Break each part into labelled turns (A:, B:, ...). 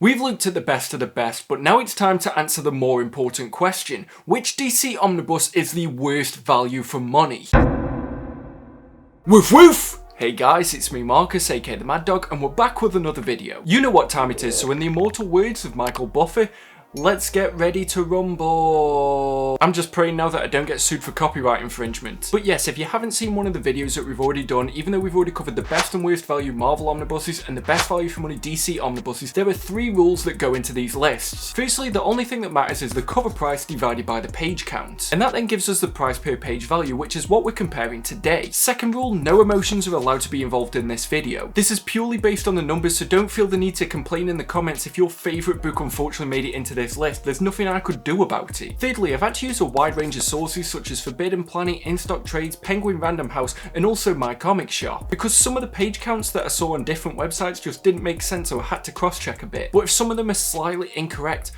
A: We've looked at the best of the best, but now it's time to answer the more important question. Which DC Omnibus is the worst value for money? Woof woof! Hey guys, it's me Marcus, aka the Mad Dog, and we're back with another video. You know what time it is, so in the immortal words of Michael Buffett, let's get ready to rumble. I'm just praying now that I don't get sued for copyright infringement. But yes, if you haven't seen one of the videos that we've already done, even though we've already covered the best and worst value Marvel omnibuses and the best value for money DC omnibuses, there are 3 rules that go into these lists. Firstly, the only thing that matters is the cover price divided by the page count. And that then gives us the price per page value, which is what we're comparing today. Second rule, no emotions are allowed to be involved in this video. This is purely based on the numbers, so don't feel the need to complain in the comments if your favourite book unfortunately made it into this list. There's nothing I could do about it. Thirdly, I've had to use a wide range of sources such as Forbidden Planet, In-Stock Trades, Penguin Random House, and also My Comic Shop, because some of the page counts that I saw on different websites just didn't make sense, so I had to cross-check a bit. But if some of them are slightly incorrect,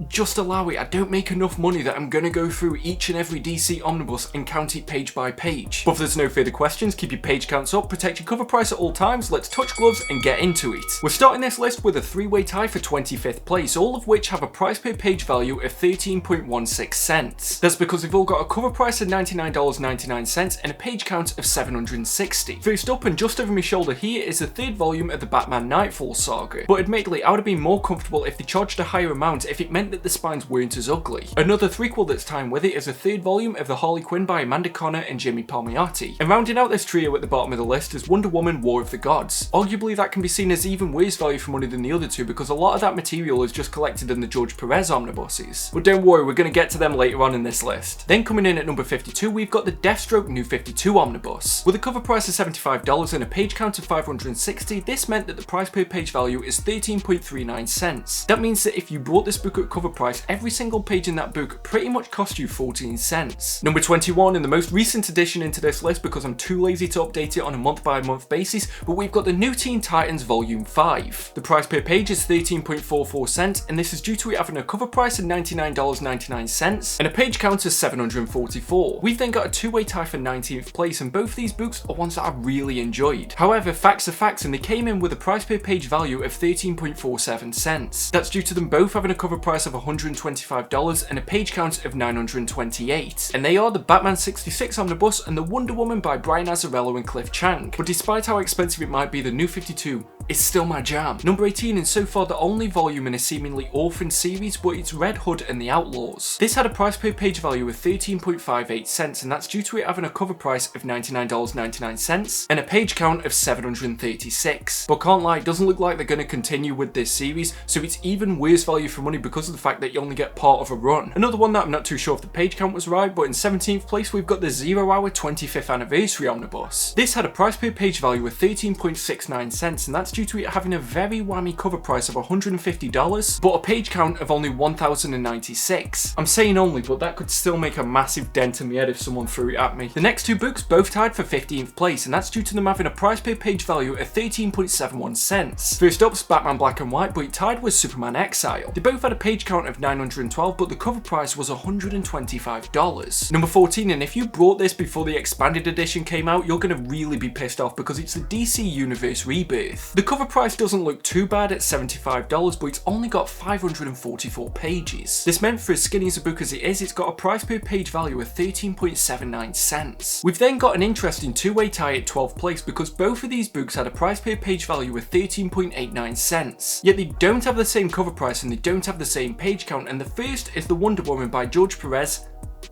A: just allow it. I don't make enough money that I'm gonna go through each and every DC Omnibus and count it page by page. But if there's no further questions, keep your page counts up, protect your cover price at all times, let's touch gloves and get into it. We're starting this list with a 3-way tie for 25th place, all of which have a price per page value of 13.16 cents. That's because they've all got a cover price of $99.99 and a page count of 760. First up and just over my shoulder here is the 3rd volume of the Batman Nightfall saga, but admittedly I would have been more comfortable if they charged a higher amount if it meant that the spines weren't as ugly. Another threequel that's timed with it is the 3rd volume of the Harley Quinn by Amanda Conner and Jimmy Palmiotti. And rounding out this trio at the bottom of the list is Wonder Woman War of the Gods. Arguably that can be seen as even worse value for money than the other two because a lot of that material is just collected in the George Perez omnibuses. But don't worry, we're going to get to them later on in this list. Then coming in at number 52, we've got the Deathstroke New 52 omnibus. With a cover price of $75 and a page count of 560, this meant that the price per page value is 13.39 cents. That means that if you bought this book at cover price, every single page in that book pretty much cost you 14 cents. Number 21, and the most recent addition into this list because I'm too lazy to update it on a month by month basis, but we've got the New Teen Titans Volume 5. The price per page is 13.44 cents, and this is due to it having a cover price of $99.99 and a page count of 744. We've then got a 2-way tie for 19th place, and both of these books are ones that I really enjoyed. However, facts are facts, and they came in with a price per page value of 13.47 cents. That's due to them both having a cover price of $125 and a page count of 928. And they are the Batman 66 Omnibus and the Wonder Woman by Brian Azzarello and Cliff Chang. But despite how expensive it might be, the New 52 is still my jam. Number 18, and so far the only volume in a seemingly orphan series, but it's Red Hood and the Outlaws. This had a price per page value of 13.58 cents, and that's due to it having a cover price of $99.99 and a page count of 736. But can't lie, it doesn't look like they're going to continue with this series, so it's even worse value for money because of the fact that you only get part of a run. Another one that I'm not too sure if the page count was right, but in 17th place we've got the 0 Hour 25th Anniversary Omnibus. This had a price per page value of 13.69 cents, and that's due to it having a very whammy cover price of $150, but a page count of only 1,096. I'm saying only, but that could still make a massive dent in the head if someone threw it at me. The next 2 books both tied for 15th place, and that's due to them having a price per page value of 13.71 cents. First up's Batman Black and White, but it tied with Superman Exile. They both had a page count of 912, but the cover price was $125. Number 14, and if you brought this before the expanded edition came out, you're gonna really be pissed off because it's the DC Universe Rebirth. The cover price doesn't look too bad at $75, but it's only got 544 pages. This meant for as skinny as a book as it is, it's got a price per page value of 13.79 cents. We've then got an interesting 2-way tie at 12th place because both of these books had a price per page value of 13.89 cents. Yet they don't have the same cover price and they don't have the same page count, and the first is the Wonder Woman by George Perez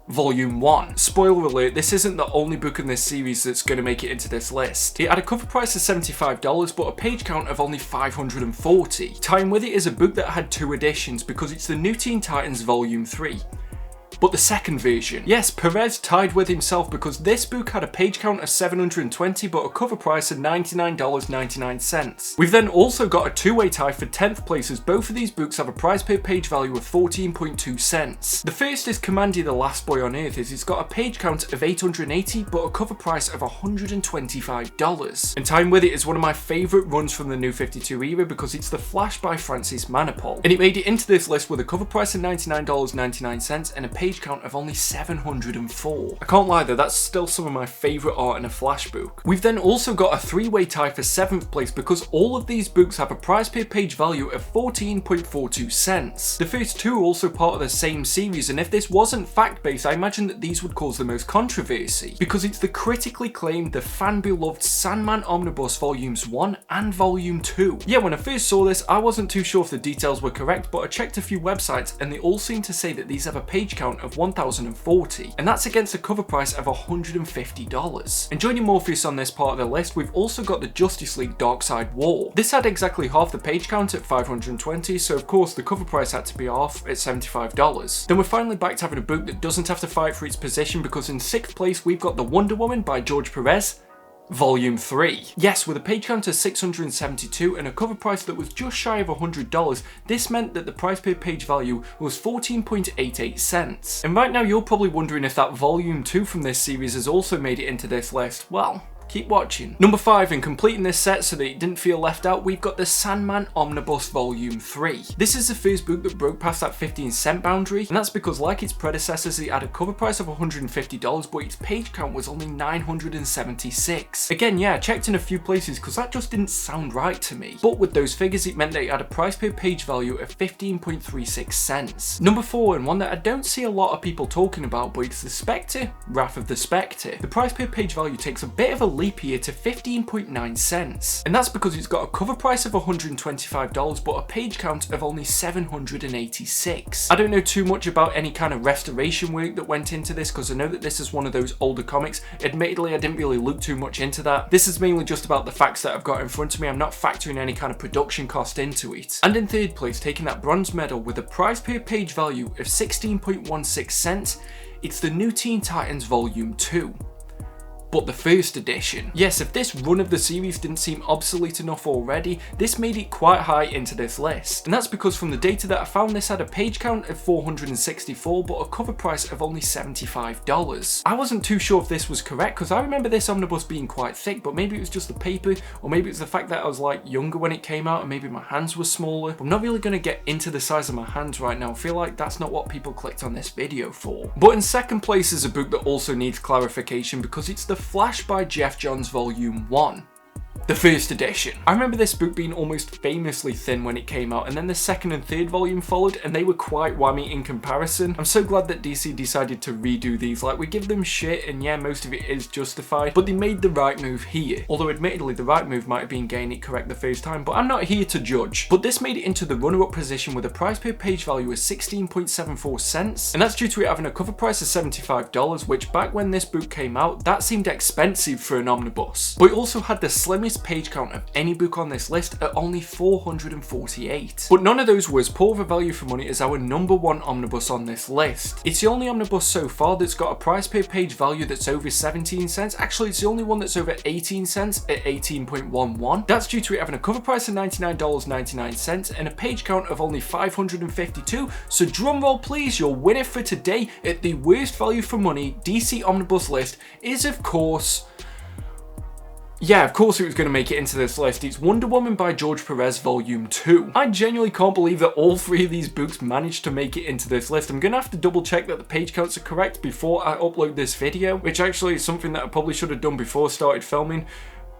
A: Volume 1. Spoiler alert, this isn't the only book in this series that's going to make it into this list. It had a cover price of $75 but a page count of only 540. Tying with it is a book that had 2 editions because it's the New Teen Titans Volume 3. But the second version. Yes, Perez tied with himself because this book had a page count of 720 but a cover price of $99.99. We've then also got a 2-way tie for 10th place as both of these books have a price per page value of 14.2 cents. The first is Commandy the Last Boy on Earth, as it's got a page count of 880 but a cover price of $125. And tying with it is one of my favourite runs from the New 52 era because it's The Flash by Francis Manapul. And it made it into this list with a cover price of $99.99 and a page page count of only 704. I can't lie though, that's still some of my favourite art in a Flash book. We've then also got a 3-way tie for 7th place because all of these books have a price per page value of 14.42 cents. The first two are also part of the same series, and if this wasn't fact-based, I imagine that these would cause the most controversy, because it's the critically claimed, the fan-beloved Sandman Omnibus Volumes 1 and Volume 2. Yeah, when I first saw this, I wasn't too sure if the details were correct, but I checked a few websites and they all seem to say that these have a page count of 1040, and that's against a cover price of $150. And joining Morpheus on this part of the list, we've also got the Justice League Darkseid War. This had exactly half the page count at 520, so of course the cover price had to be off at $75. Then we're finally back to having a book that doesn't have to fight for its position, because in 6th place we've got the Wonder Woman by George Perez, Volume 3. Yes, with a page count of 672 and a cover price that was just shy of $100, this meant that the price per page value was 14.88 cents. And right now you're probably wondering if that Volume 2 from this series has also made it into this list. Well, keep watching. Number 5, in completing this set so that it didn't feel left out, we've got the Sandman Omnibus Volume 3. This is the first book that broke past that 15-cent boundary, and that's because, like its predecessors, it had a cover price of $150, but its page count was only 976. Again, yeah, I checked in a few places because that just didn't sound right to me. But with those figures, it meant that it had a price per page value of 15.36 cents. Number 4, and one that I don't see a lot of people talking about, but it's the Spectre, Wrath of the Spectre. The price per page value takes a bit of a leap here to 15.9 cents, and that's because it's got a cover price of $125 but a page count of only 786. I don't know too much about any kind of restoration work that went into this, because I know that this is one of those older comics. Admittedly, I didn't really look too much into that. This is mainly just about the facts that I've got in front of me. I'm not factoring any kind of production cost into it. And in 3rd place, taking that bronze medal with a price per page value of 16.16 cents, it's the New Teen Titans Volume 2. But the first edition. Yes, if this run of the series didn't seem obsolete enough already, this made it quite high into this list. And that's because from the data that I found, this had a page count of 464 but a cover price of only $75. I wasn't too sure if this was correct, because I remember this omnibus being quite thick, but maybe it was just the paper, or maybe it's the fact that I was like younger when it came out and maybe my hands were smaller. I'm not really going to get into the size of my hands right now. I feel like that's not what people clicked on this video for. But in 2nd place is a book that also needs clarification, because it's the Flash by Jeff Johns Volume 1. The first edition. I remember this book being almost famously thin when it came out, and then the 2nd and 3rd volume followed, and they were quite whammy in comparison. I'm so glad that DC decided to redo these. Like, we give them shit, and yeah, most of it is justified, but they made the right move here. Although admittedly, the right move might have been getting it correct the first time, but I'm not here to judge. But this made it into the runner-up position with a price per page value of 16.74 cents, and that's due to it having a cover price of $75, which back when this book came out, that seemed expensive for an omnibus. But it also had the slimmest page count of any book on this list at only 448. But none of those were as poor of a value for money as our number 1 omnibus on this list. It's the only omnibus so far that's got a price per page value that's over 17 cents. Actually, it's the only one that's over 18 cents at 18.11. That's due to it having a cover price of $99.99 and a page count of only 552. So drumroll please, your winner for today at the worst value for money DC Omnibus list is, of course, yeah, of course it was going to make it into this list. It's Wonder Woman by George Perez Volume 2. I genuinely can't believe that all 3 of these books managed to make it into this list. I'm going to have to double check that the page counts are correct before I upload this video, which actually is something that I probably should have done before I started filming.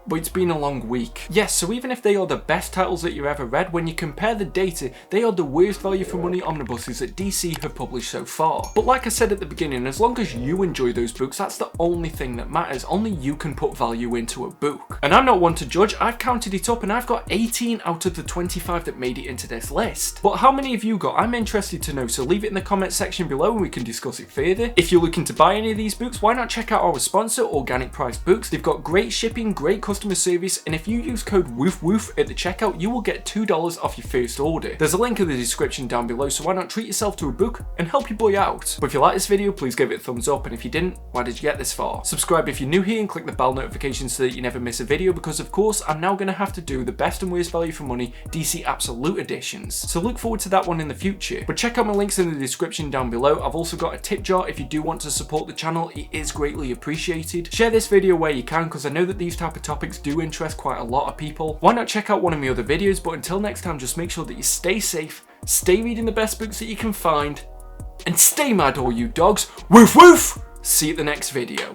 A: But it's been a long week. Yes, so even if they are the best titles that you ever read, when you compare the data, they are the worst value for money omnibuses that DC have published so far. But like I said at the beginning, as long as you enjoy those books, that's the only thing that matters. Only you can put value into a book. And I'm not one to judge. I've counted it up and I've got 18 out of the 25 that made it into this list. But how many have you got? I'm interested to know, so leave it in the comment section below and we can discuss it further. If you're looking to buy any of these books, why not check out our sponsor, Organic Price Books. They've got great shipping, great customer service, and if you use code WOOF at the checkout, you will get $2 off your first order. There's a link in the description down below, so why not treat yourself to a book and help your boy out. But if you like this video, please give it a thumbs up, and if you didn't, why did you get this far? Subscribe if you're new here and click the bell notification so that you never miss a video, because of course I'm now going to have to do the best and worst value for money DC Absolute editions. So look forward to that one in the future. But check out my links in the description down below. I've also got a tip jar if you do want to support the channel. It is greatly appreciated. Share this video where you can, because I know that these type of topics do interest quite a lot of people. Why not check out one of my other videos? But until next time, just make sure that you stay safe, stay reading the best books that you can find, And stay mad all you dogs. Woof woof! See you at the next video.